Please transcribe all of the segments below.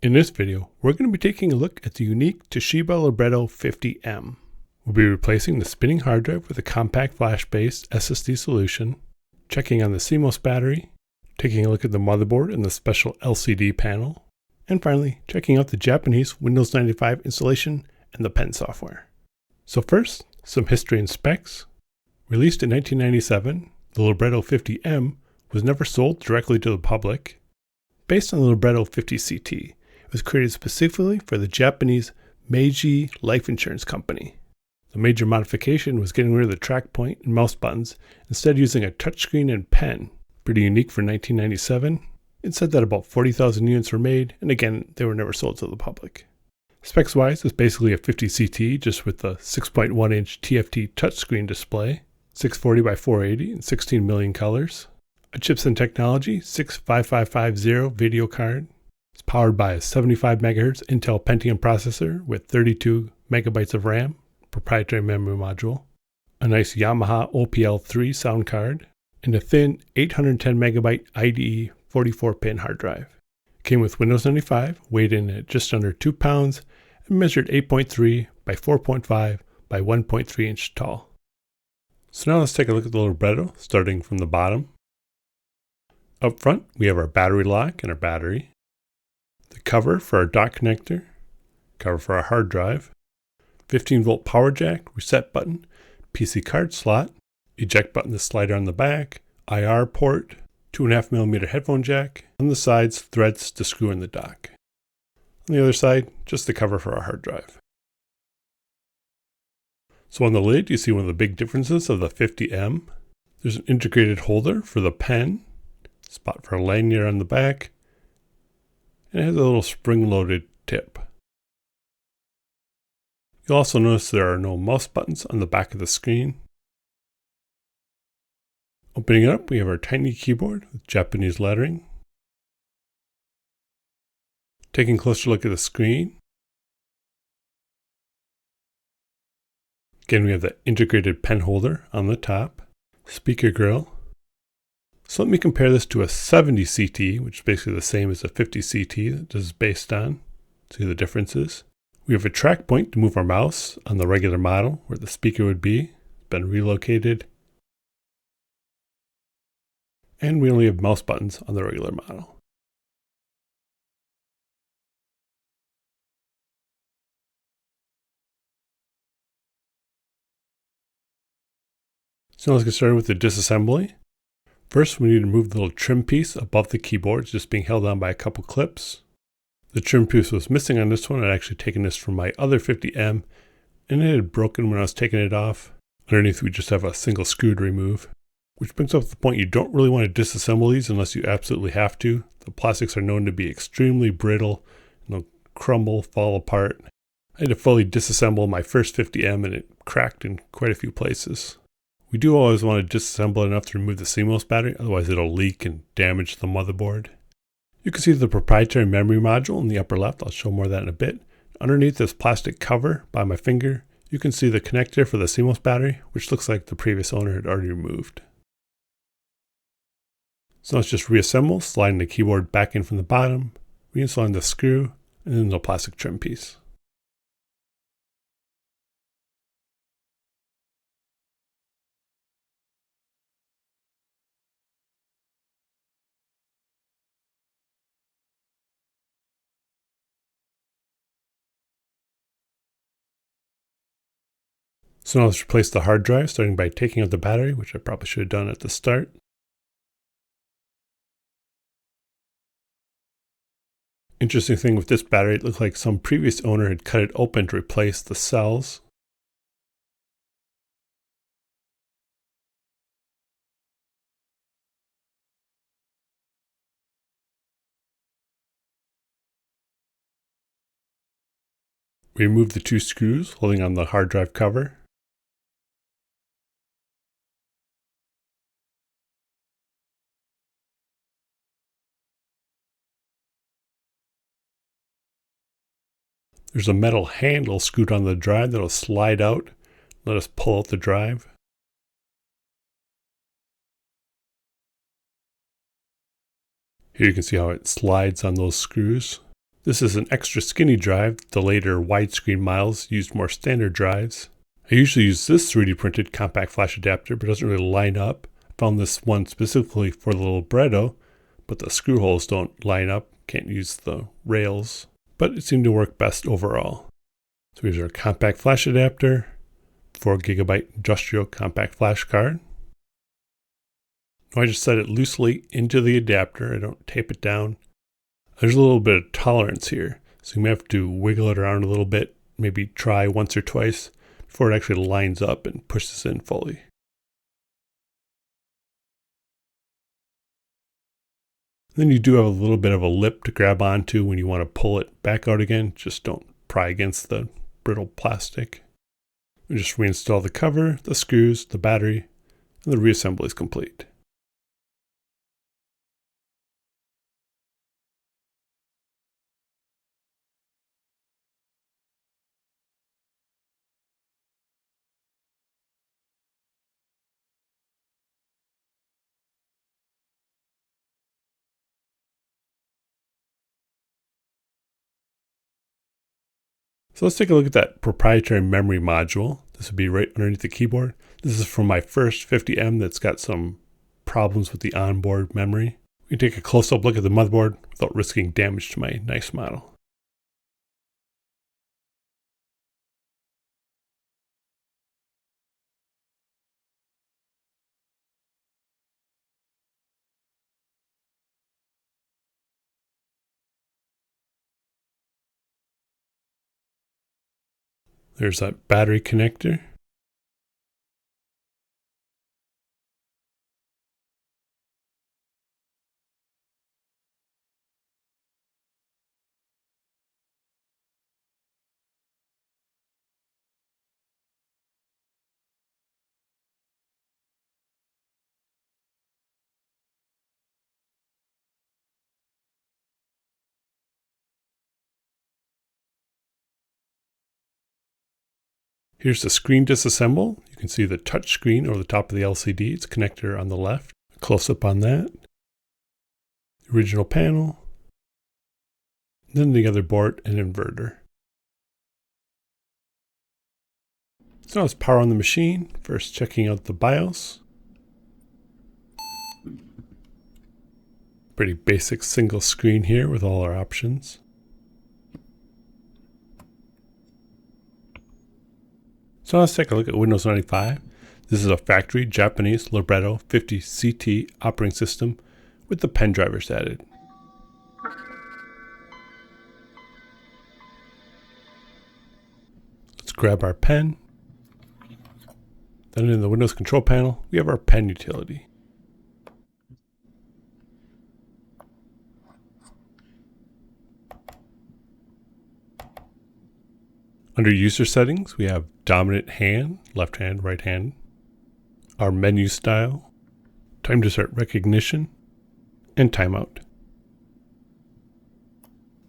In this video, we're going to be taking a look at the unique Toshiba Libretto 50M. We'll be replacing the spinning hard drive with a compact flash-based SSD solution, checking on the CMOS battery, taking a look at the motherboard and the special LCD panel, and finally, checking out the Japanese Windows 95 installation and the pen software. So first, some history and specs. Released in 1997, the Libretto 50M was never sold directly to the public. Based on the Libretto 50 CT, it was created specifically for the Japanese Meiji Life Insurance Company. The major modification was getting rid of the track point and mouse buttons, instead using a touchscreen and pen. Pretty unique for 1997. It said that about 40,000 units were made, and again, they were never sold to the public. Specs-wise, it's basically a 50 CT, just with a 6.1-inch TFT touchscreen display, 640 by 480 and 16 million colors. A Chips and Technology 65550 video card. It's powered by a 75 MHz Intel Pentium processor with 32 megabytes of RAM, proprietary memory module, a nice Yamaha OPL3 sound card, and a thin 810 megabyte IDE 44-pin hard drive. It came with Windows 95, weighed in at just under 2 pounds, and measured 8.3 by 4.5 by 1.3 inch tall. So now let's take a look at the Libretto, starting from the bottom. Up front, we have our battery lock and our battery, the cover for our dock connector, cover for our hard drive, 15-volt power jack, reset button, PC card slot, eject button to slide on the back, IR port, 2.5mm headphone jack, on the sides, threads to screw in the dock. On the other side, just the cover for our hard drive. So on the lid, you see one of the big differences of the 50M. There's an integrated holder for the pen, spot for a lanyard on the back, and it has a little spring-loaded tip. You'll also notice there are no mouse buttons on the back of the screen. Opening it up, we have our tiny keyboard with Japanese lettering. Taking a closer look at the screen. Again, we have the integrated pen holder on the top, speaker grill. So let me compare this to a 70 CT, which is basically the same as a 50 CT that this is based on. See the differences. We have a track point to move our mouse on the regular model where the speaker would be. It's been relocated. And we only have mouse buttons on the regular model. So now let's get started with the disassembly. First, we need to move the little trim piece above the keyboard. It's just being held on by a couple clips. The trim piece was missing on this one. I'd actually taken this from my other 50M, and it had broken when I was taking it off. Underneath, we just have a single screw to remove. Which brings up the point, you don't really want to disassemble these unless you absolutely have to. The plastics are known to be extremely brittle, and they'll crumble, fall apart. I had to fully disassemble my first 50M, and it cracked in quite a few places. We do always want to disassemble enough to remove the CMOS battery, otherwise it'll leak and damage the motherboard. You can see the proprietary memory module in the upper left. I'll show more of that in a bit. Underneath this plastic cover by my finger, you can see the connector for the CMOS battery, which looks like the previous owner had already removed. So let's just reassemble, sliding the keyboard back in from the bottom, reinstalling the screw, and then the plastic trim piece. So now let's replace the hard drive, starting by taking out the battery, which I probably should have done at the start. Interesting thing with this battery, it looked like some previous owner had cut it open to replace the cells. We remove the two screws holding on the hard drive cover. There's a metal handle screwed on the drive that'll slide out. Let us pull out the drive. Here you can see how it slides on those screws. This is an extra skinny drive. The later widescreen models used more standard drives. I usually use this 3D printed compact flash adapter, but it doesn't really line up. I found this one specifically for the Libretto, but the screw holes don't line up. Can't use the rails, but it seemed to work best overall. So here's our compact flash adapter, 4GB industrial compact flash card. Now I just set it loosely into the adapter. I don't tape it down. There's a little bit of tolerance here, so you may have to wiggle it around a little bit, maybe try once or twice before it actually lines up and pushes in fully. Then you do have a little bit of a lip to grab onto when you want to pull it back out again. Just don't pry against the brittle plastic. We just reinstall the cover, the screws, the battery, and the reassembly is complete. So let's take a look at that proprietary memory module. This would be right underneath the keyboard. This is from my first 50M that's got some problems with the onboard memory. We can take a close-up look at the motherboard without risking damage to my nice model. There's that battery connector. Here's the screen disassemble. You can see the touch screen over the top of the LCD. It's connector on the left. Close up on that. The original panel. Then the other board and inverter. So now let's power on the machine. First checking out the BIOS. Pretty basic single screen here with all our options. So let's take a look at Windows 95. This is a factory Japanese Libretto 50CT operating system with the pen drivers added. Let's grab our pen. Then in the Windows control panel, we have our pen utility. Under user settings, we have dominant hand, left hand, right hand, our menu style, time to start recognition, and timeout.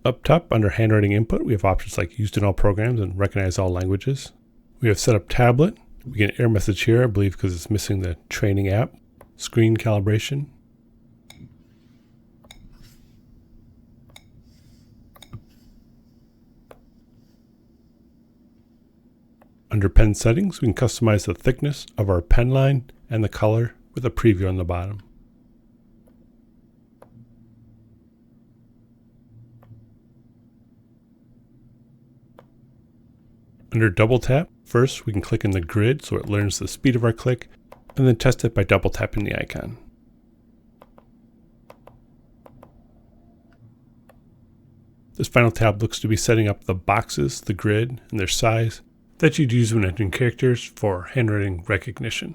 Up top under handwriting input, we have options like used in all programs and recognize all languages. We have set up tablet. We get an error message here, I believe because it's missing the training app. Screen calibration. Under pen settings, we can customize the thickness of our pen line and the color with a preview on the bottom. Under double tap, first we can click in the grid so it learns the speed of our click, and then test it by double tapping the icon. This final tab looks to be setting up the boxes, the grid, and their size that you'd use when entering characters for handwriting recognition.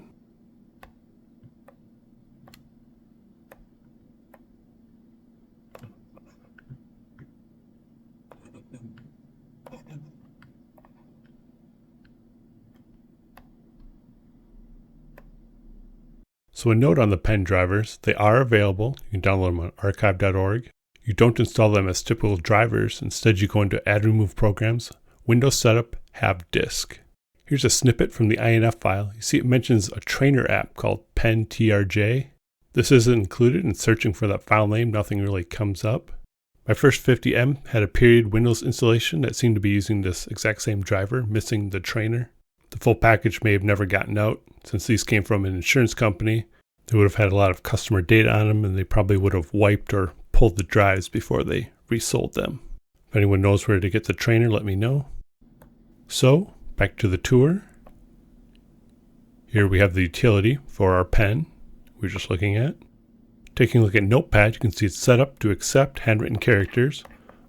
So a note on the pen drivers, they are available. You can download them on archive.org. You don't install them as typical drivers. Instead, you go into Add Remove Programs, Windows Setup, Have Disk. Here's a snippet from the INF file. You see it mentions a trainer app called PenTRJ. This isn't included in searching for that file name. Nothing really comes up. My first 50M had a period Windows installation that seemed to be using this exact same driver, missing the trainer. The full package may have never gotten out. Since these came from an insurance company, they would have had a lot of customer data on them, and they probably would have wiped or pulled the drives before they resold them. If anyone knows where to get the trainer, let me know. So, back to the tour. Here we have the utility for our pen we were just looking at. Taking a look at Notepad, you can see it's set up to accept handwritten characters,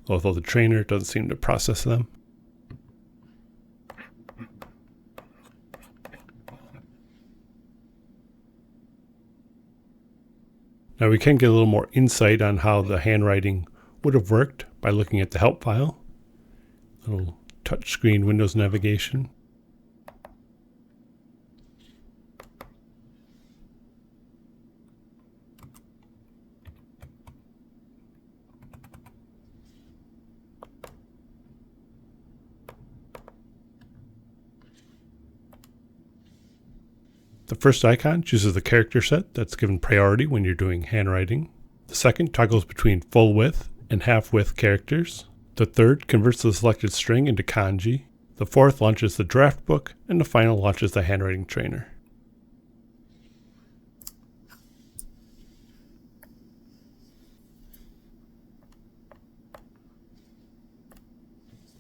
although the trainer doesn't seem to process them. Now we can get a little more insight on how the handwriting would have worked by looking at the help file. Little touchscreen Windows navigation. The first icon chooses the character set that's given priority when you're doing handwriting. The second toggles between full width and half width characters. The third converts the selected string into kanji. The fourth launches the draft book, and the final launches the handwriting trainer.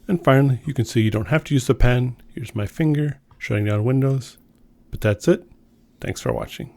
And finally, you can see you don't have to use the pen. Here's my finger shutting down Windows. But that's it. Thanks for watching.